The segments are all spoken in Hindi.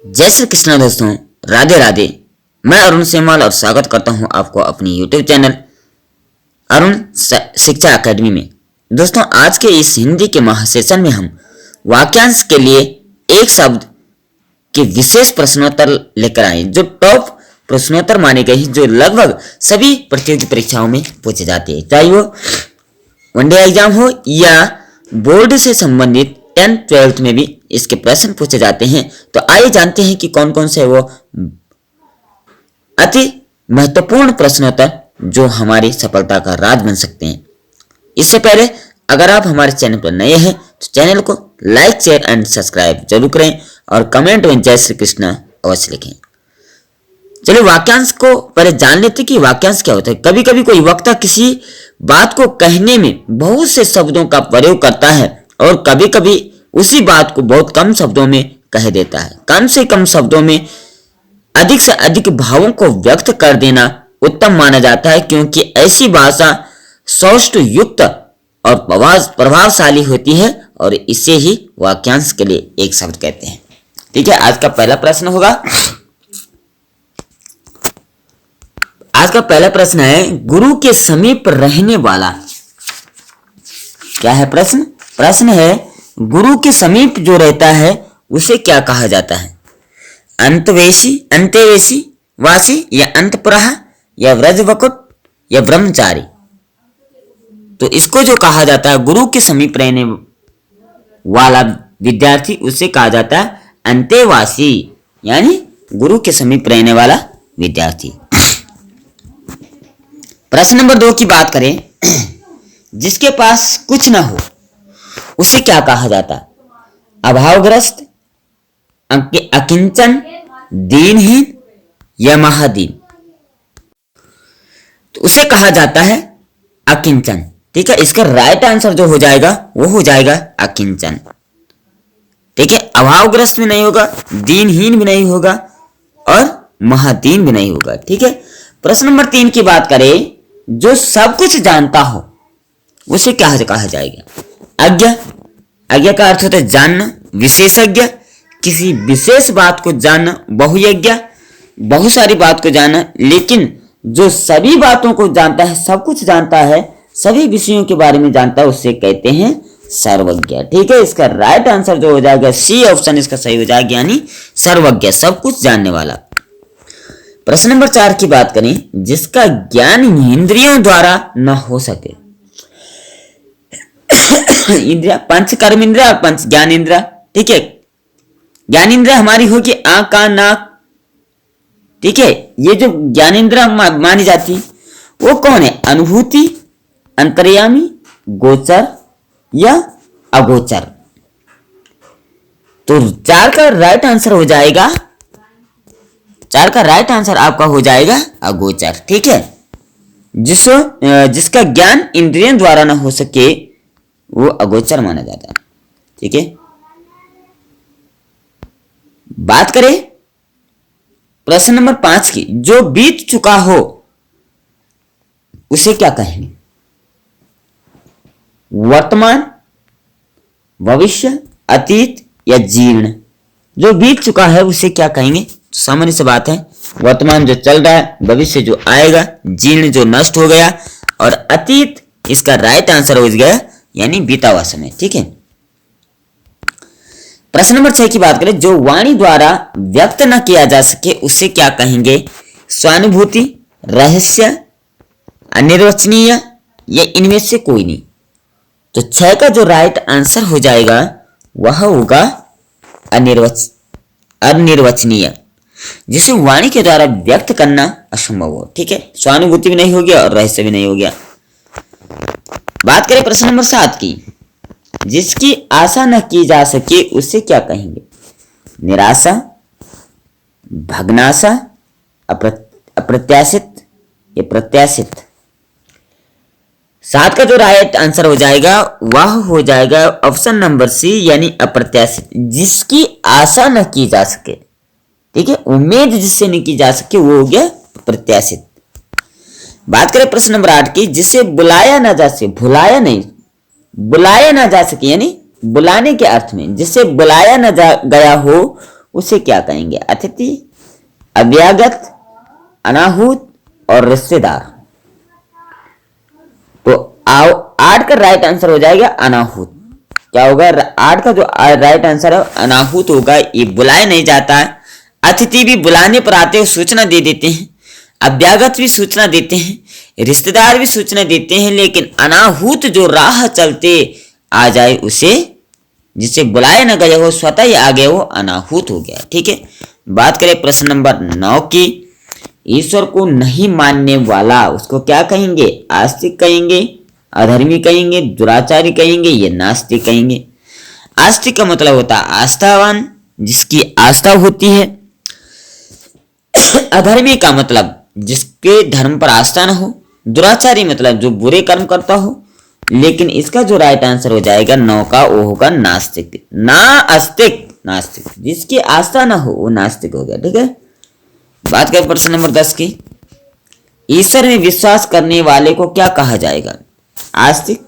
जय श्री कृष्ण दोस्तों, राधे राधे। मैं अरुण सेमाल और स्वागत करता हूं आपको अपनी YouTube चैनल अरुण शिक्षा एकेडमी में। दोस्तों, आज के इस हिंदी के महासेशन में हम वाक्यांश के लिए एक शब्द के विशेष प्रश्नोत्तर लेकर आए, जो टॉप प्रश्नोत्तर माने गए हैं, जो लगभग सभी प्रतियोगी परीक्षाओं में पूछे जाते हैं, चाहे वो वनडे एग्जाम हो या बोर्ड से संबंधित 10th-12th में भी इसके प्रश्न पूछे जाते हैं। तो आइए जानते हैं कि कौन कौन से वो अति महत्वपूर्ण प्रश्नोत्तर जो हमारी सफलता का राज बन सकते हैं। इससे पहले अगर आप हमारे चैनल पर नए हैं तो चैनल को लाइक, शेयर एंड सब्सक्राइब जरूर करें और कमेंट में जय श्री कृष्ण अवश्य लिखें। चलिए वाक्यांश को पहले जान लेते हैं कि वाक्यांश क्या होता है। कभी कभी कोई वक्ता किसी बात को कहने में बहुत से शब्दों का प्रयोग करता है और कभी कभी उसी बात को बहुत कम शब्दों में कह देता है। कम से कम शब्दों में अधिक से अधिक भावों को व्यक्त कर देना उत्तम माना जाता है, क्योंकि ऐसी भाषा सौष्ठ युक्त और प्रभावशाली होती है और इसे ही वाक्यांश के लिए एक शब्द कहते हैं। ठीक है, आज का पहला प्रश्न होगा। आज का पहला प्रश्न है, गुरु के समीप रहने वाला। क्या है प्रश्न? प्रश्न है, गुरु के समीप जो रहता है उसे क्या कहा जाता है? अंत्यवेशी वासी या अंतपुरः या व्रजवकुट या ब्रह्मचारी। तो इसको जो कहा जाता है गुरु के समीप रहने वाला विद्यार्थी, उसे कहा जाता है अंत्यवासी, यानी गुरु के समीप रहने वाला विद्यार्थी। प्रश्न नंबर 2 की बात करें, जिसके पास कुछ ना हो उसे क्या कहा जाता है? अभावग्रस्त, अकिंचन, दीनहीन या महादीन। तो उसे कहा जाता है अकिंचन। ठीक है, इसका राइट आंसर जो हो जाएगा वो हो जाएगा अकिंचन। ठीक है, अभावग्रस्त भी नहीं होगा, दीनहीन भी नहीं होगा और महादीन भी नहीं होगा। ठीक है, प्रश्न नंबर 3 की बात करें, जो सब कुछ जानता हो उसे क्या कहा जाएगा? अज्ञा का अर्थ होता है जानना, विशेषज्ञ, किसी विशेष बात को जानना, बहुयज्ञ, बहुत सारी बात को जानना, लेकिन जो सभी बातों को जानता है, सब कुछ जानता है, सभी विषयों के बारे में जानता है, उससे कहते हैं सर्वज्ञ। ठीक है, इसका राइट आंसर जो हो जाएगा सी ऑप्शन इसका सही हो जाएगा, यानी सर्वज्ञ, सब कुछ जानने वाला। प्रश्न नंबर 4 की बात करें, जिसका ज्ञान इंद्रियों द्वारा न हो सके। इंद्रिया, पंच कर्म इंद्रिया और पंच ज्ञान इंद्रिया। ठीक है, ज्ञान इंद्रिया हमारी होगी आंख, कान, नाक। ठीक है, ये जो ज्ञान इंद्रिया मानी जाती वो कौन है? अनुभूति, अंतर्यामी, गोचर या अगोचर। तो 4 का राइट आंसर हो जाएगा, 4 का राइट आंसर आपका हो जाएगा अगोचर। ठीक है, जिसका ज्ञान इंद्रियों द्वारा ना हो सके वो अगोचर माना जाता है। ठीक है, बात करें प्रश्न नंबर 5 की, जो बीत चुका हो उसे क्या कहेंगे? वर्तमान, भविष्य, अतीत या जीर्ण। जो बीत चुका है उसे क्या कहेंगे? तो सामान्य सी बात है, वर्तमान जो चल रहा है, भविष्य जो आएगा, जीर्ण जो नष्ट हो गया और अतीत इसका राइट आंसर हो गया, यानी बीता हुआ समय। ठीक है, प्रश्न नंबर 6 की बात करें, जो वाणी द्वारा व्यक्त न किया जा सके उसे क्या कहेंगे? स्वानुभूति, रहस्य, अनिर्वचनीय या इनमें से कोई नहीं। तो 6 का जो राइट आंसर हो जाएगा वह होगा अनिर्वचनीय, जिसे वाणी के द्वारा व्यक्त करना असंभव हो। ठीक है, स्वानुभूति भी नहीं हो गया और रहस्य भी नहीं हो गया। बात करें प्रश्न नंबर 7 की, जिसकी आशा न की जा सके उसे क्या कहेंगे? निराशा, भग्नाशा, अप्रत्याशित या प्रत्याशित। 7 का जो राइट आंसर हो जाएगा वह हो जाएगा ऑप्शन नंबर सी, यानी अप्रत्याशित, जिसकी आशा न की जा सके। ठीक है, उम्मीद जिससे नहीं की जा सके वो हो गया प्रत्याशित। बात करें प्रश्न नंबर 8 की, जिसे बुलाया ना जा सके, भुलाया नहीं, बुलाया ना जा सके, यानी बुलाने के अर्थ में, जिसे बुलाया ना गया हो उसे क्या कहेंगे? अतिथि, अभ्यागत, अनाहूत और रिश्तेदार। तो 8 का राइट आंसर हो जाएगा अनाहूत। क्या होगा? 8 का जो राइट आंसर है अनाहूत होगा। ये बुलाया नहीं जाता है। अतिथि भी बुलाने पर आते हुए सूचना दे देते हैं, अभ्यागत भी सूचना देते हैं, रिश्तेदार भी सूचना देते हैं, लेकिन अनाहूत जो राह चलते आ जाए उसे, जिसे बुलाया न गया हो स्वतः ही आ गया, वो अनाहूत हो गया। ठीक है। बात करें प्रश्न नंबर 9 की। ईश्वर को नहीं मानने वाला उसको क्या कहेंगे? आस्तिक कहेंगे, अधर्मी कहेंगे, दुराचारी कहेंगे, ये नास्तिक कहेंगे। आस्तिक का मतलब होता है आस्थावान, जिसकी आस्था होती है। अधर्मी का मतलब जिसके धर्म पर आस्था न हो। दुराचारी मतलब जो बुरे कर्म करता हो। लेकिन इसका जो राइट आंसर हो जाएगा 9 का, वो होगा नास्तिक। नास्तिक, नास्तिक जिसकी आस्था ना हो वो नास्तिक हो गया। ठीक है। बात करें प्रश्न नंबर 10 की। ईश्वर में विश्वास करने वाले को क्या कहा जाएगा? आस्तिक,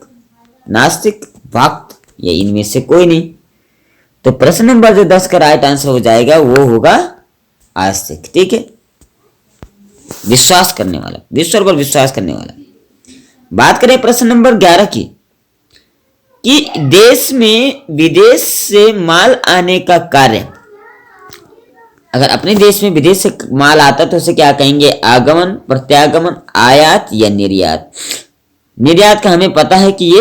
नास्तिक, भक्त या इनमें से कोई नहीं। तो प्रश्न नंबर जो 10 का राइट आंसर हो जाएगा वो होगा आस्तिक। ठीक है। विश्वास करने वाला, ईश्वर पर विश्वास करने वाला। बात करें प्रश्न नंबर 11 की कि देश में विदेश से माल आने का कार्य, अगर अपने देश में विदेश से माल आता तो उसे क्या कहेंगे? आगमन, प्रत्यागमन, आयात या निर्यात। निर्यात का हमें पता है कि ये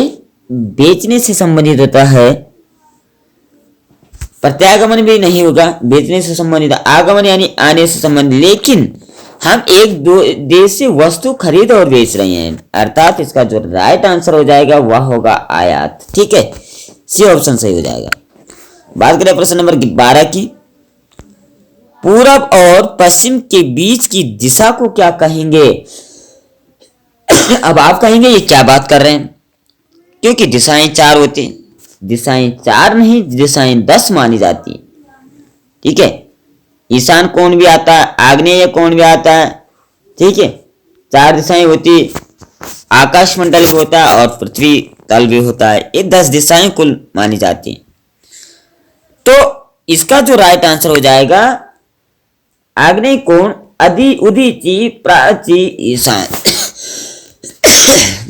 बेचने से संबंधित होता है। प्रत्यागमन भी नहीं होगा, बेचने से संबंधित। आगमन यानी आने से संबंधित। लेकिन हम एक दो देश से वस्तु खरीद और बेच रहे हैं, अर्थात इसका जो राइट आंसर हो जाएगा वह होगा आयात। ठीक है। सी ऑप्शन सही हो जाएगा। बात करें प्रश्न नंबर 12 की। पूरब और पश्चिम के बीच की दिशा को क्या कहेंगे? अब आप कहेंगे ये क्या बात कर रहे हैं, क्योंकि दिशाएं 4 होती हैं। दिशाएं 4 नहीं, दिशाएं 10 मानी जाती हैं। ठीक है। ईशान कोण भी आता है, आग्नेय कोण भी आता है। ठीक है। 4 दिशाएं होती, आकाश मंडल भी होता है और पृथ्वी तल भी होता है। ये 10 दिशाएं कुल मानी जाती हैं। तो इसका जो राइट आंसर हो जाएगा आग्नेय कोण, उदीची, प्राची, ईशान।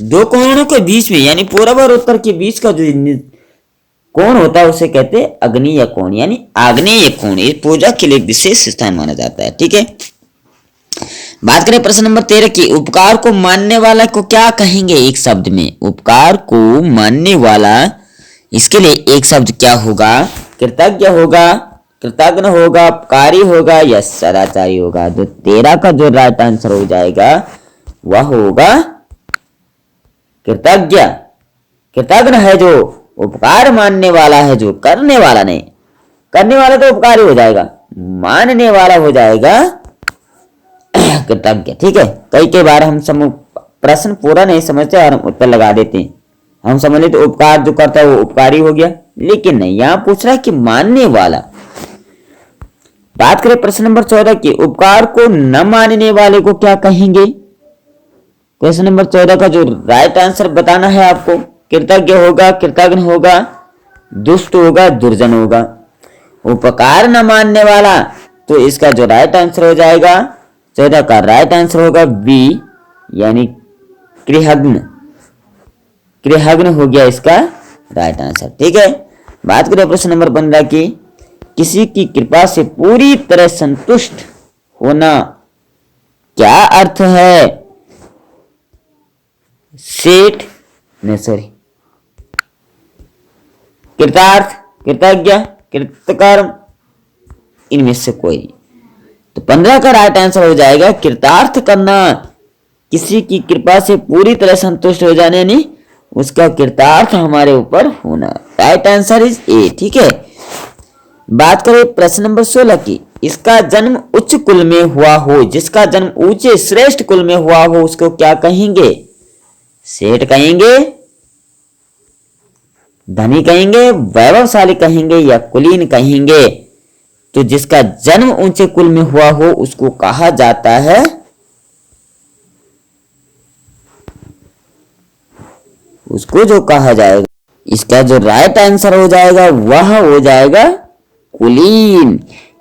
2 कोणों के बीच में यानी पूर्व और उत्तर के बीच का जो कोण होता है उसे कहते हैं अग्नेय कोण यानी आग्नेय कोण। ये पूजा के लिए विशेष स्थान माना जाता है। ठीक है। बात करें प्रश्न नंबर 13 की। उपकार को मानने वाला को क्या कहेंगे? एक शब्द में उपकार को मानने वाला, इसके लिए एक शब्द क्या होगा? कृतज्ञ होगा, कृतज्ञ होगा, उपकारी होगा या सदाचारी होगा। जो 13 का जो राइट आंसर हो जाएगा वह होगा कृतज्ञ। कृतज्ञ है जो उपकार मानने वाला है, जो करने वाला नहीं। करने वाला तो उपकारी हो जाएगा, मानने वाला हो जाएगा कृतज्ञ। ठीक है। कई बार हम प्रश्न पूरा नहीं समझते और हम उत्तर लगा देते हैं। हम समझ लेते उपकार जो करता है वो उपकारी हो गया, लेकिन नहीं, यहां पूछ रहा है कि मानने वाला। बात करें प्रश्न नंबर 14 की। उपकार को न मानने वाले को क्या कहेंगे? क्वेश्चन नंबर 14 का जो राइट आंसर बताना है आपको। कृतज्ञ होगा, कृतज्ञ होगा, दुष्ट होगा, दुर्जन होगा। उपकार न मानने वाला, तो इसका जो राइट आंसर हो जाएगा 14 का राइट आंसर होगा बी यानी कृतज्ञ। कृतज्ञ हो गया इसका राइट आंसर। ठीक है। बात करें प्रश्न नंबर 15 की। किसी की कृपा से पूरी तरह संतुष्ट होना क्या अर्थ है? सेठ नहीं, सॉरी, कृतार्थ, कृतज्ञ, कृतकर्म, इनमें से कोई। तो 15 का राइट आंसर हो जाएगा कृतार्थ करना। किसी की कृपा से पूरी तरह संतुष्ट हो जाने यानी उसका कृतार्थ हमारे ऊपर होना। Right answer is a. ठीक है। बात करें प्रश्न नंबर 16 की। इसका जन्म उच्च कुल में हुआ हो, जिसका जन्म ऊंचे श्रेष्ठ कुल में हुआ हो उसको क्या कहेंगे? सेठ कहेंगे, धनी कहेंगे, वैभवशाली कहेंगे या कुलीन कहेंगे? तो जिसका जन्म ऊंचे कुल में हुआ हो उसको कहा जाता है उसको जो कहा जाएगा, इसका जो राइट आंसर हो जाएगा वह हो जाएगा कुलीन।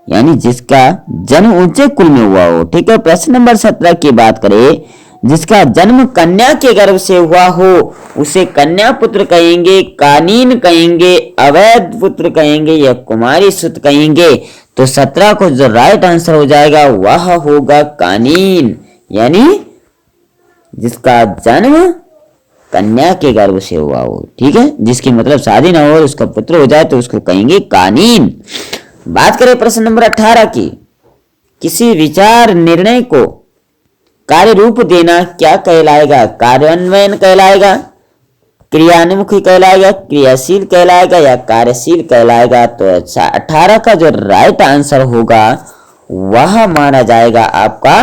यानी जिसका जन्म ऊंचे कुल में हुआ हो। ठीक है, प्रश्न नंबर 17 की बात करें, जिसका जन्म कन्या के गर्भ से हुआ हो उसे कन्या पुत्र कहेंगे, कानीन कहेंगे, अवैध पुत्र कहेंगे या कुमारी सुत कहेंगे। तो 17 को जो राइट आंसर हो जाएगा वह होगा कानीन, यानी जिसका जन्म कन्या के गर्भ से हुआ हो। ठीक है, जिसकी मतलब शादी ना हो उसका पुत्र हो जाए तो उसको कहेंगे कानीन। बात करें प्रश्न नंबर 18 की, किसी विचार निर्णय को कार्य रूप देना क्या कहलाएगा? कार्यान्वयन कहलाएगा, क्रियान्मुखी कहलाएगा, क्रियाशील कहलाएगा या कार्यशील कहलाएगा? तो 18 का जो राइट आंसर होगा वह माना जाएगा आपका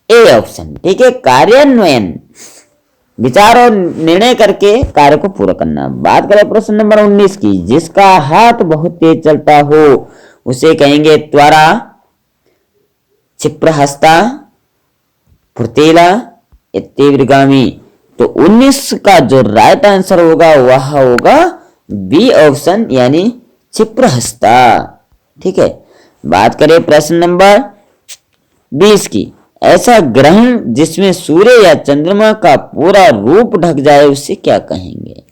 ए ऑप्शन। ठीक है, कार्यान्वयन, विचार और निर्णय करके कार्य को पूरा करना। बात करें प्रश्न नंबर 19 की, जिसका हाथ बहुत तेज चलता हो उसे कहेंगे त्वरा, क्षिप्रहस्ता, फुर्तीला, तीव्रगामी। तो 19 का जो राइट आंसर होगा वह होगा बी ऑप्शन, यानी क्षिप्रहस्ता। ठीक है, बात करें प्रश्न नंबर 20 की, ऐसा ग्रहण जिसमें सूर्य या चंद्रमा का पूरा रूप ढक जाए उसे क्या कहेंगे?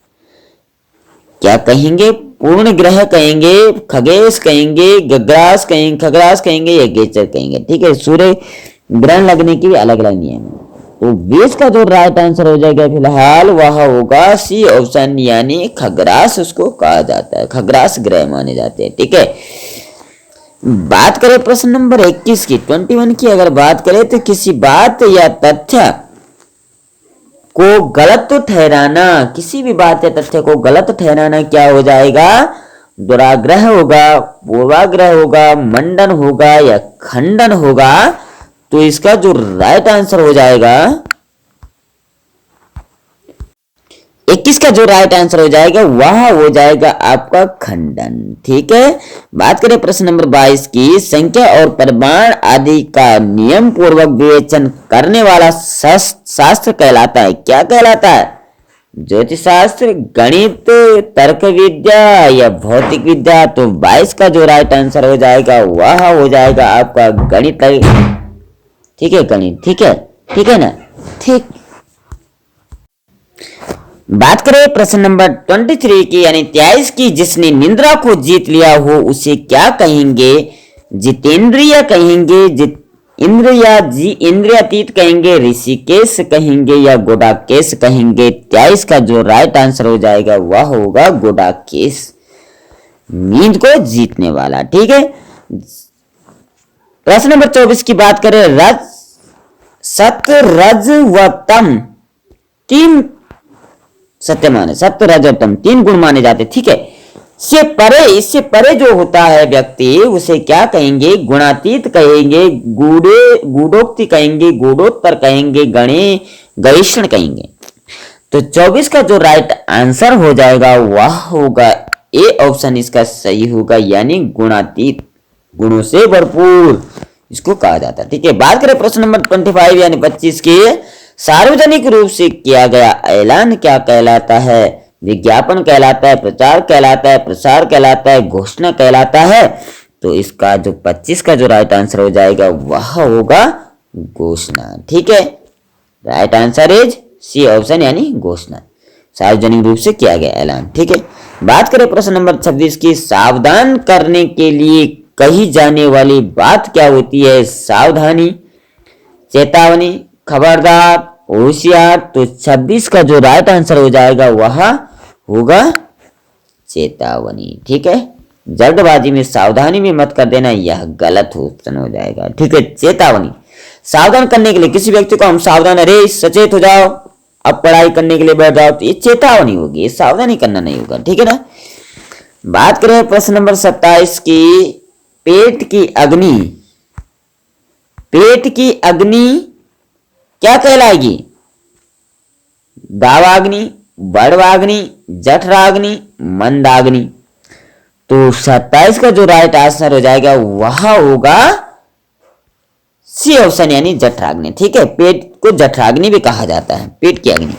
क्या कहेंगे? पूर्ण ग्रह कहेंगे, खगेश कहेंगे, खग्रास कहेंगे या गेचर कहेंगे। ठीक है, सूर्य ग्रहण लगने की भी अलग अलग नियम है। तो 20 का जो राइट आंसर हो जाएगा फिलहाल वह होगा सी ऑप्शन, यानी खग्रास उसको कहा जाता है, खग्रास ग्रह माने जाते हैं। ठीक है, बात करें प्रश्न नंबर 21 की, 21 की अगर बात करें तो किसी बात या तथ्य को गलत ठहराना, किसी भी बात या तथ्य को गलत ठहराना क्या हो जाएगा? दुराग्रह होगा, पूर्वाग्रह होगा, मंडन होगा या खंडन होगा? तो इसका जो राइट आंसर हो जाएगा 21 का जो राइट आंसर हो जाएगा वह हो जाएगा आपका खंडन। ठीक है, बात करें प्रश्न नंबर 22 की, संख्या और परिमाण आदि का नियम पूर्वक विवेचन करने वाला शास्त्र कहलाता है, क्या कहलाता है? ज्योतिष शास्त्र, गणित, तर्क विद्या या भौतिक विद्या? तो 22 का जो राइट आंसर हो जाएगा वह हो जाएगा आपका गणित। ठीक है, गणित। ठीक है ना? ठीक। बात करें प्रश्न नंबर 23 की, यानी 23 की, जिसने निद्रा को जीत लिया हो उसे क्या कहेंगे? जितेंद्रिय कहेंगे, इंद्र या जी इंद्रियातीत कहेंगे, ऋषिकेश कहेंगे या गुडाकेश कहेंगे? 23 का जो राइट आंसर हो जाएगा वह होगा गुडाकेश, नींद को जीतने वाला। ठीक है, प्रश्न नंबर 24 की बात करें, रज, सत्य, रज व तम तीन सत्य माने, सत्य, रज और तम 3 गुण माने जाते। ठीक है, इससे परे जो होता है व्यक्ति उसे क्या कहेंगे? गुणातीत कहेंगे, गूढ़ोक्ति कहेंगे, गूढ़ोत्तर कहेंगे, गणेशण कहेंगे। तो 24 का जो राइट आंसर हो जाएगा वह होगा ए ऑप्शन, इसका सही होगा, यानी गुणातीत, गुणों से भरपूर इसको कहा जाता है। ठीक है, बात करें प्रश्न नंबर 25 यानी 25 के, सार्वजनिक रूप से किया गया ऐलान क्या कहलाता है? विज्ञापन कहलाता है, प्रचार कहलाता है, प्रसार कहलाता है, घोषणा कहलाता है? तो इसका जो 25 का जो राइट आंसर हो जाएगा वह होगा घोषणा। ठीक है, right answer is C option, यानी घोषणा, सार्वजनिक रूप से किया गया ऐलान। ठीक है, बात करें प्रश्न नंबर 26 की, सावधान करने के लिए कही जाने वाली बात क्या होती है? सावधानी, चेतावनी, खबरदार, होशियार? तो 26 का जो राइट आंसर हो जाएगा वह होगा चेतावनी। ठीक है, जल्दबाजी में सावधानी में मत कर देना, यह गलत ऑप्शन हो जाएगा। ठीक है, चेतावनी, सावधान करने के लिए किसी व्यक्ति को हम सावधान, अरे सचेत हो जाओ, अब पढ़ाई करने के लिए बैठ जाओ, तो ये चेतावनी होगी, ये सावधानी करना नहीं होगा। ठीक है ना? बात करें प्रश्न नंबर 27 की, पेट की अग्नि, पेट की अग्नि क्या कहलाएगी? दावाग्नि, बड़वाग्नि, जठराग्नि, मंदाग्नि? तो 27 का जो राइट आंसर हो जाएगा वह होगा सी ऑप्शन, यानी जठराग्नि। ठीक है, पेट को जठराग्नि भी कहा जाता है, पेट की अग्नि।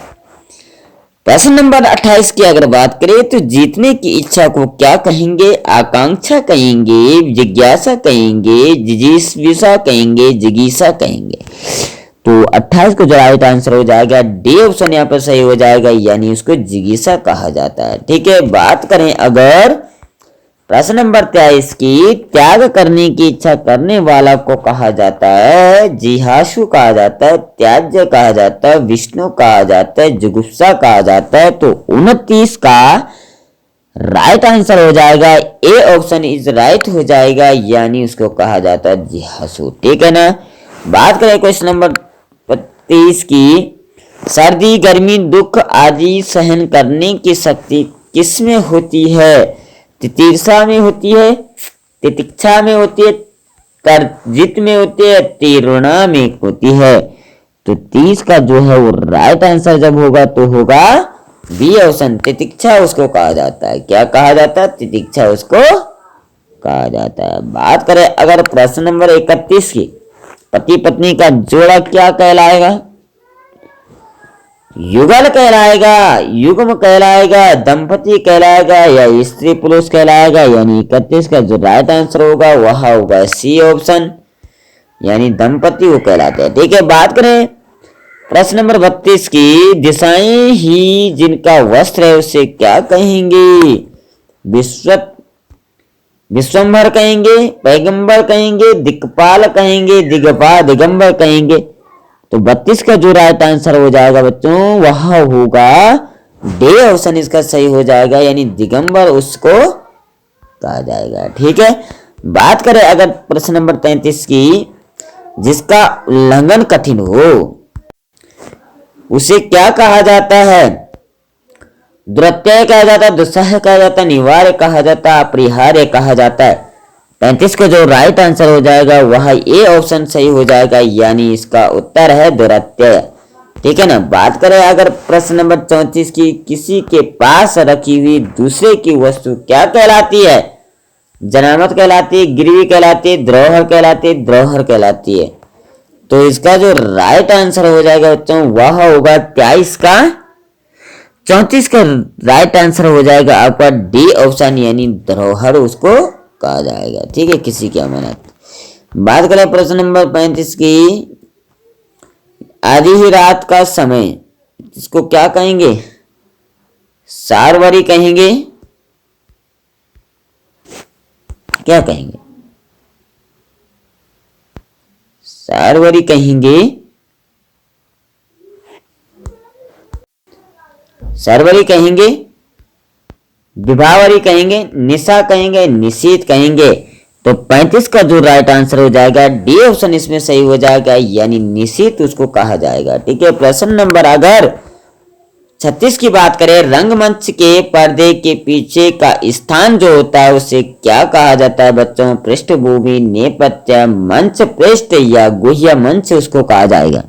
प्रश्न नंबर 28 की अगर बात करें तो जीतने की इच्छा को क्या कहेंगे? आकांक्षा कहेंगे, जिज्ञासा कहेंगे, जिजीविषा कहेंगे, जिगीषा कहेंगे। तो 28 को जो राइट आंसर हो जाएगा डी ऑप्शन यहाँ पर सही हो जाएगा, यानी उसको जिगीषा कहा जाता है। ठीक है, बात करें अगर प्रश्न नंबर 23 की, त्याग करने की इच्छा करने वाला को कहा जाता है जिहासु कहा जाता है, त्याज्य कहा जाता है, विष्णु कहा जाता है, जुगुप्सा कहा जाता है। तो 29 का राइट आंसर हो जाएगा ए ऑप्शन इज राइट हो जाएगा, यानी उसको कहा जाता है जिहासु। ठीक है ना। बात करें क्वेश्चन नंबर 32 की, सर्दी गर्मी दुख आदि सहन करने की शक्ति किसमें होती है? तितीर्षा में होती है, तितिक्षा में होती है, तर्जित में होती है, तीर्णा में होती है। तो 30 का जो है वो राइट आंसर जब होगा तो होगा बी ऑप्शन, तितिक्षा उसको कहा जाता है। क्या कहा जाता है? तितिक्षा उसको कहा जाता है। बात करें अगर प्रश्न नंबर 31 की, पति पत्नी का जोड़ा क्या कहलाएगा? युगल कहलाएगा, युग्म कहलाएगा, दंपति कहलाएगा, या स्त्री पुरुष कहलाएगा? यानी 31 का जो राइट आंसर होगा वह होगा सी ऑप्शन, यानी दंपति वो कहलाते हैं। ठीक है, बात करें प्रश्न नंबर 32 की, दिशाएं ही जिनका वस्त्र है उसे क्या कहेंगे? विश्वंभर कहेंगे, पैगंबर कहेंगे, दिक्पाल कहेंगे, दिगंबर कहेंगे। तो 32 का जो राइट आंसर हो जाएगा बच्चों वह होगा डी ऑप्शन इसका सही हो जाएगा, यानी दिगंबर उसको कहा जाएगा। ठीक है, बात करें अगर प्रश्न नंबर 33 की, जिसका उल्लंघन कठिन हो उसे क्या कहा जाता है? दुरत्यय कहा जाता है, दुस्सह कहा जाता है, निवार्य कहा जाता है, अपरिहार्य कहा जाता है। 35 का जो राइट आंसर हो जाएगा वह ए ऑप्शन सही हो जाएगा, यानी इसका उत्तर है दुरत्यय। ठीक है ना। बात करें अगर प्रश्न नंबर 34 की, किसी के पास रखी हुई दूसरे की वस्तु क्या कहलाती है? जनामत कहलाती है, गिरवी कहलाती है, धरोहर कहलाती है, धरोहर कहलाती है। तो इसका जो राइट आंसर हो जाएगा बच्चों वह होगा 23 का, 34 का राइट आंसर हो जाएगा आपका डी ऑप्शन, यानी धरोहर उसको कहा जाएगा। ठीक है, किसी की अमानत। बात करें प्रश्न नंबर 35 की, आधी ही रात का समय इसको क्या कहेंगे? सार्वरी कहेंगे, क्या कहेंगे? सार्वरी कहेंगे, सार्वरी कहेंगे, विभावरी कहेंगे, निशा कहेंगे, निशीत कहेंगे। तो 35 का जो राइट आंसर हो जाएगा डी ऑप्शन इसमें सही हो जाएगा, यानी निशीत उसको कहा जाएगा। ठीक है, प्रश्न नंबर अगर 36 की बात करें, रंगमंच के पर्दे के पीछे का स्थान जो होता है उसे क्या कहा जाता है बच्चों? पृष्ठभूमि, नेपथ्य, मंच पृष्ठ, या गुह्य मंच उसको कहा जाएगा।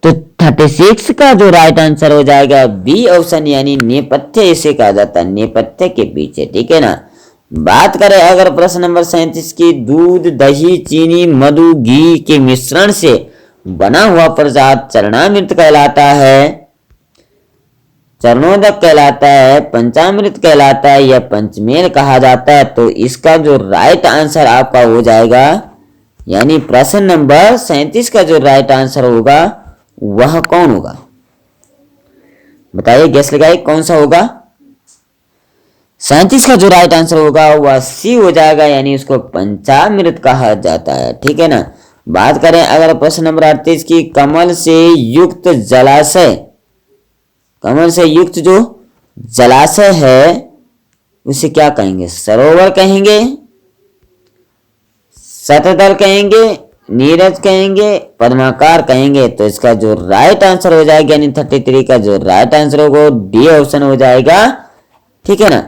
तो 36 का जो राइट आंसर हो जाएगा बी ऑप्शन, यानी नेपथ्य इसे कहा जाता है, नेपथ्य के पीछे। ठीक है ना। बात करें अगर प्रश्न नंबर 37 की, दूध, दही, चीनी, मधु, घी के मिश्रण से बना हुआ प्रसाद चरणामृत कहलाता है, चरणोदक कहलाता है, पंचामृत कहलाता है, या पंचमेल कहा जाता है? तो इसका जो राइट आंसर आपका हो जाएगा, यानी प्रश्न नंबर 37 का जो राइट आंसर होगा वह कौन होगा? बताइए, गैस लगाइए, कौन सा होगा? 37 का जो राइट आंसर होगा वह सी हो जाएगा, यानी उसको पंचामृत कहा जाता है। ठीक है ना। बात करें अगर प्रश्न नंबर 38 की, कमल से युक्त जलाशय, कमल से युक्त जो जलाशय है उसे क्या कहेंगे? सरोवर कहेंगे, शतदल कहेंगे, नीरज कहेंगे, पद्माकार कहेंगे। तो इसका जो राइट आंसर हो जाएगा, यानी 33 का जो राइट आंसर होगा डी ऑप्शन हो जाएगा। ठीक है ना।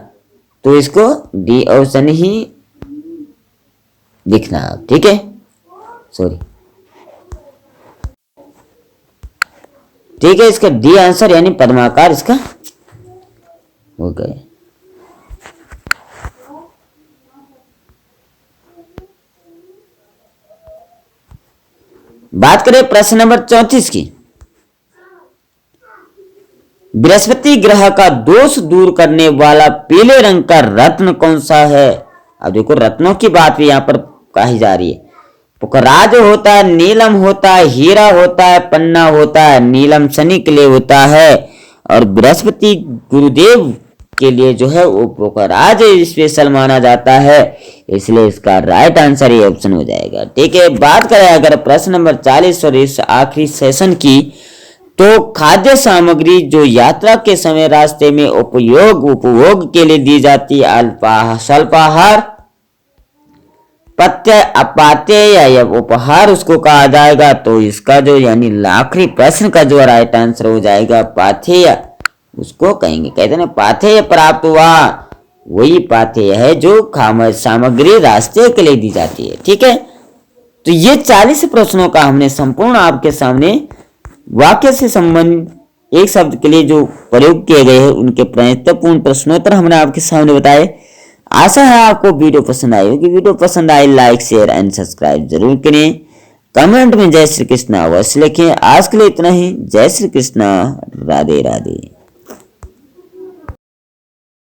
तो इसको डी ऑप्शन ही लिखना। ठीक है, सॉरी, ठीक है, इसका डी आंसर यानी पद्माकार इसका हो गया। बात करें प्रश्न नंबर 34 की, बृहस्पति ग्रह का दोष दूर करने वाला पीले रंग का रत्न कौन सा है? अब देखो रत्नों की बात भी यहाँ पर कही जा रही है। पुखराज होता है, नीलम होता है, हीरा होता है, पन्ना होता है। नीलम शनि के लिए होता है और बृहस्पति गुरुदेव के लिए जो है वो पुखराज स्पेशल माना जाता है, इसलिए इसका राइट आंसर ये ऑप्शन हो जाएगा। ठीक है, बात करें अगर प्रश्न नंबर 40 और इस आखिरी सेशन की, तो खाद्य सामग्री जो यात्रा के समय रास्ते में उपभोग के लिए दी जाती है, स्वल्पाहार, पथ्य, अपाथ्य या उपहार उसको कहा जाएगा। तो इसका जो यानी आखिरी प्रश्न का जो राइट आंसर हो जाएगा पाथेय, उसको कहेंगे। कहते हैं पाथेय प्राप्त हुआ, वही पाथेय है जो सामग्री रास्ते के लिए दी जाती है। ठीक है, तो ये 40 प्रश्नों का हमने संपूर्ण आपके सामने वाक्य से संबंधित एक शब्द के लिए जो प्रयोग किए गए हैं उनके महत्वपूर्ण प्रश्नोत्तर हमने आपके सामने बताए। आशा है आपको वीडियो पसंद आई होगी। वीडियो पसंद I like share and subscribe जरूर करें। कमेंट में जय श्री कृष्ण अवश्य लिखें। आज के लिए इतना ही। जय श्री कृष्ण, राधे राधे।